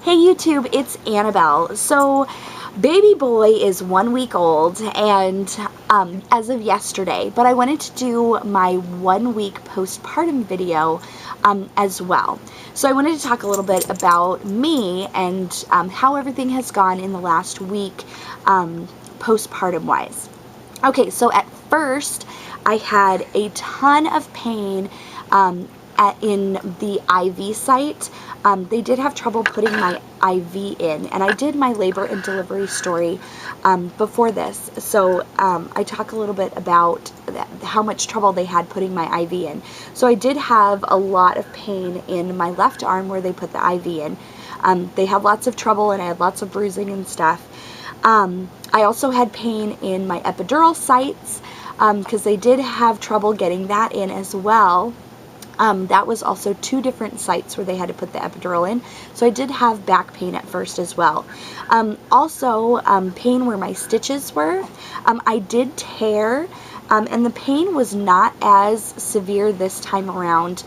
Hey YouTube, it's Annabelle. So baby boy is 1 week old and as of yesterday, but I wanted to do my 1 week postpartum video as well. So I wanted to talk a little bit about me and how everything has gone in the last week postpartum wise. Okay, so at first I had a ton of pain in the IV site. They did have trouble putting my IV in, and I did my labor and delivery story before this, so I talk a little bit about how much trouble they had putting my IV in. So I did have a lot of pain in my left arm where they put the IV in. They had lots of trouble, and I had lots of bruising and stuff. I also had pain in my epidural sites because they did have trouble getting that in as well. That was also 2 different sites where they had to put the epidural in. So I did have back pain at first as well. Also, pain where my stitches were. I did tear, and the pain was not as severe this time around.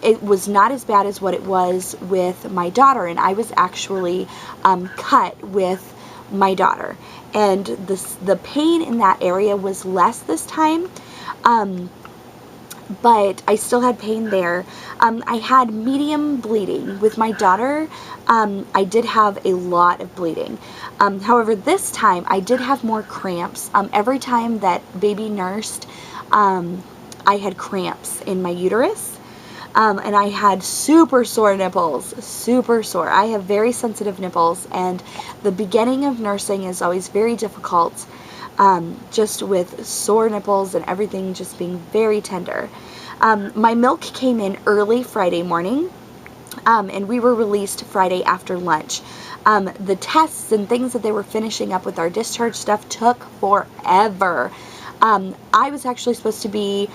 It was not as bad as what it was with my daughter, and I was actually cut with my daughter. And the pain in that area was less this time. But I still had pain there. I had medium bleeding. With my daughter, I did have a lot of bleeding. However, this time I did have more cramps. Every time that baby nursed, I had cramps in my uterus. And I had super sore nipples, super sore. I have very sensitive nipples, and the beginning of nursing is always very difficult. Just with sore nipples and everything just being very tender. My milk came in early Friday morning, and we were released Friday after lunch. The tests and things that they were finishing up with our discharge stuff took forever. I was actually supposed to be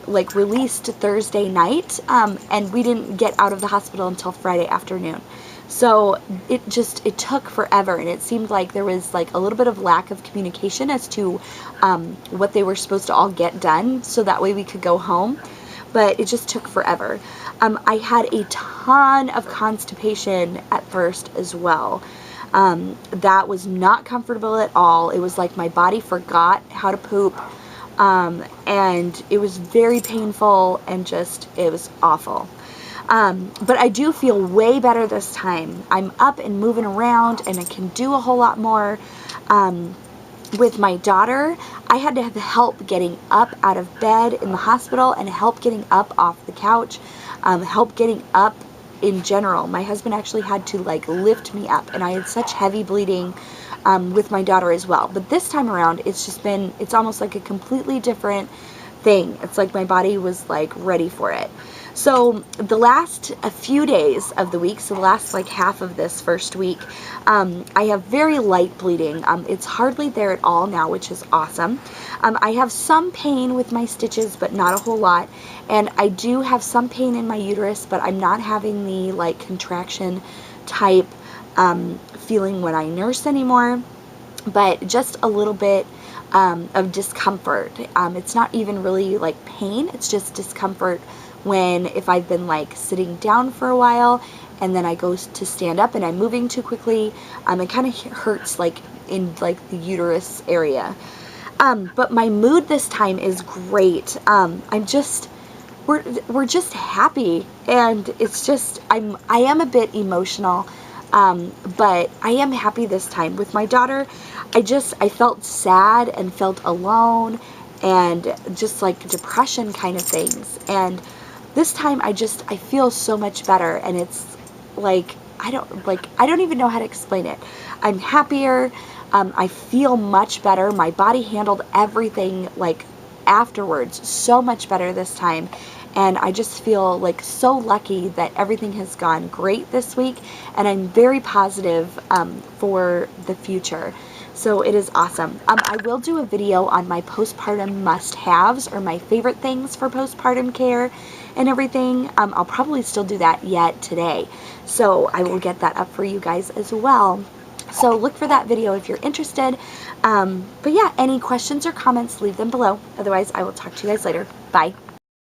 released Thursday night, and we didn't get out of the hospital until Friday afternoon. So it took forever, and it seemed like there was like a little bit of lack of communication as to what they were supposed to all get done, so that way we could go home. But it just took forever. I had a ton of constipation at first as well. That was not comfortable at all. It was like my body forgot how to poop, and it was very painful, and it was awful. But I do feel way better this time. I'm up and moving around, and I can do a whole lot more. With my daughter, I had to have help getting up out of bed in the hospital, and help getting up off the couch, help getting up in general. My husband actually had to lift me up, and I had such heavy bleeding with my daughter as well. But this time around, it's almost like a completely different thing. It's like my body was ready for it. So the last few days of the week, so the last half of this first week, I have very light bleeding. It's hardly there at all now, which is awesome. I have some pain with my stitches, but not a whole lot. And I do have some pain in my uterus, but I'm not having the contraction type feeling when I nurse anymore, but just a little bit of discomfort. It's not even really pain, it's just discomfort if I've been sitting down for a while, and then I go to stand up and I'm moving too quickly. It kind of hurts in the uterus area. But my mood this time is great. We're just happy, and I am a bit emotional, but I am happy this time. With my daughter, I felt sad and felt alone, and just depression kind of things. And this time I feel so much better, and it's I don't even know how to explain it. I'm happier. I feel much better. My body handled everything afterwards so much better this time, and I just feel so lucky that everything has gone great this week, and I'm very positive for the future. So it is awesome. I will do a video on my postpartum must-haves, or my favorite things for postpartum care and everything. I'll probably still do that yet today. So I will get that up for you guys as well. So look for that video if you're interested. But yeah, any questions or comments, leave them below. Otherwise, I will talk to you guys later. Bye.